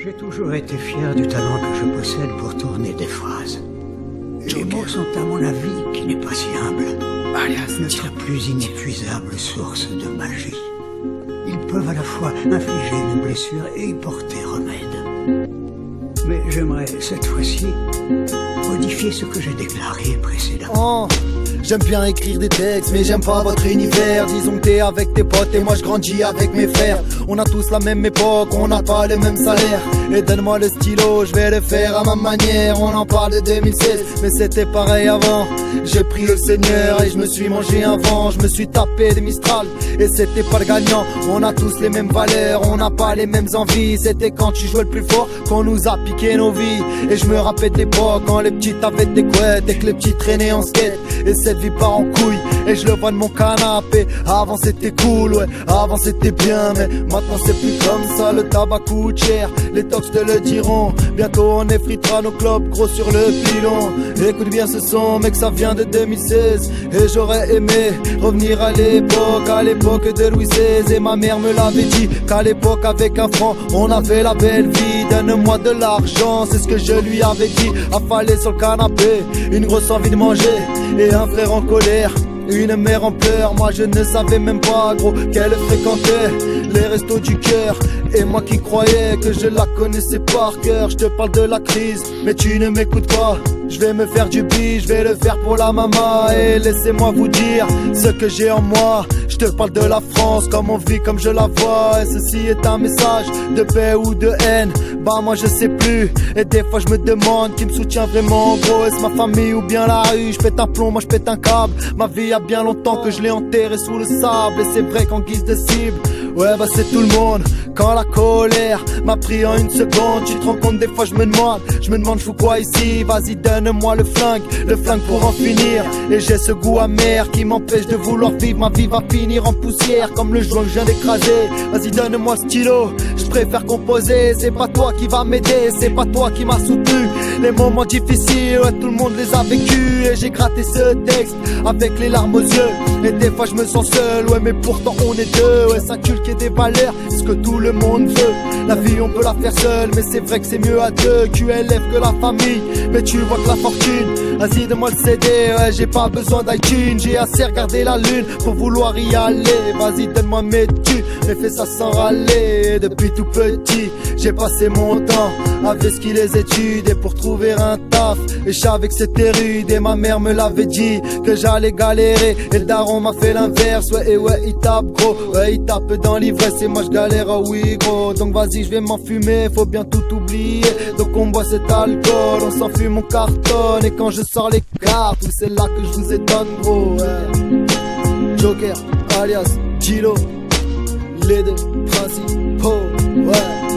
J'ai toujours été fier du talent que je possède pour tourner des phrases. Les mots sont à mon avis, qui n'est pas si humble, notre plus inépuisable source de magie. Ils peuvent à la fois infliger une blessure et y porter remède. Mais j'aimerais, cette fois-ci, modifier ce que j'ai déclaré précédemment. J'aime bien écrire des textes, mais j'aime pas votre univers. Disons que t'es avec tes potes et moi je grandis avec mes frères. On a tous la même époque, on n'a pas les mêmes salaires. Et donne-moi le stylo, je vais le faire à ma manière. On en parle de 2016, mais c'était pareil avant. J'ai pris le Seigneur et je me suis mangé un vent. Je me suis tapé des Mistral et c'était pas le gagnant. On a tous les mêmes valeurs, on n'a pas les mêmes envies. C'était quand tu jouais le plus fort qu'on nous a piqué nos vies. Et je me rappelle de l'époque quand les petits avaient des couettes et que les petits traînaient en skate. Et cette vie part en couille et je le vois de mon canapé. Avant c'était cool, ouais, avant c'était bien, mais maintenant c'est plus comme ça. Le tabac coûte cher, les tox te le diront. Bientôt on effritera nos clopes gros sur le pilon. Écoute bien ce son, mec, ça vient de 2016. Et j'aurais aimé revenir à l'époque de Louis XVI. Et ma mère me l'avait dit qu'à l'époque avec un franc on avait la belle vie. Donne-moi de l'argent, c'est ce que je lui avais dit. Affalé sur le canapé, une grosse envie de manger et un frère en colère, une mère en pleurs. Moi je ne savais même pas gros qu'elle fréquentait les restos du cœur. Et moi qui croyais que je la connaissais par cœur. Je te parle de la crise, mais tu ne m'écoutes pas. Je vais me faire du bif, je vais le faire pour la maman. Et laissez-moi vous dire ce que j'ai en moi. Je te parle de la France, comme on vit, comme je la vois. Et ceci est un message de paix ou de haine. Bah moi je sais plus. Et des fois je me demande qui me soutient vraiment gros. Est-ce ma famille ou bien la rue? Je pète un plomb, moi je pète un câble. Ma vie a bien longtemps que je l'ai enterrée sous le sable. Et c'est vrai qu'en guise de cible, ouais bah c'est tout le monde. Quand la colère m'a pris en une seconde, tu te rends compte des fois je me demande je fous quoi ici? Vas-y donne-moi le flingue pour en finir. Et j'ai ce goût amer qui m'empêche de vouloir vivre. Ma vie va finir en poussière comme le joint que je viens d'écraser. Vas-y donne-moi le stylo, je préfère composer. C'est pas toi qui va m'aider, c'est pas toi qui m'a soutenu. Les moments difficiles, ouais, tout le monde les a vécus. Et j'ai gratté ce texte avec les larmes aux yeux. Et des fois je me sens seul, ouais mais pourtant on est deux. Ouais, s'inculquer des valeurs, c'est ce que tout le monde veut. La vie on peut la faire seule, mais c'est vrai que c'est mieux à deux. QLF que la famille, mais tu vois que la fortune. Vas-y donne-moi le CD, ouais, j'ai pas besoin d'iTunes. J'ai assez regardé la lune pour vouloir y aller. Vas-y donne-moi mes thunes, mais fais ça sans râler. Depuis tout petit, j'ai passé mon temps avec ce qui les études et pour trouver un taf. Et je savais que c'était rude et ma mère me l'avait dit que j'allais galérer. Et le daron m'a fait l'inverse, ouais, et ouais il tape gros. Ouais il tape dans l'ivresse et moi je galère, oh oui gros. Donc vas-y je vais m'enfumer, faut bien tout oublier. Donc on boit cet alcool, on s'enfume, on cartonne. Et quand je sors les cartes, c'est là que je vous étonne gros, ouais. Joker, alias Gilo, les deux principaux, ouais.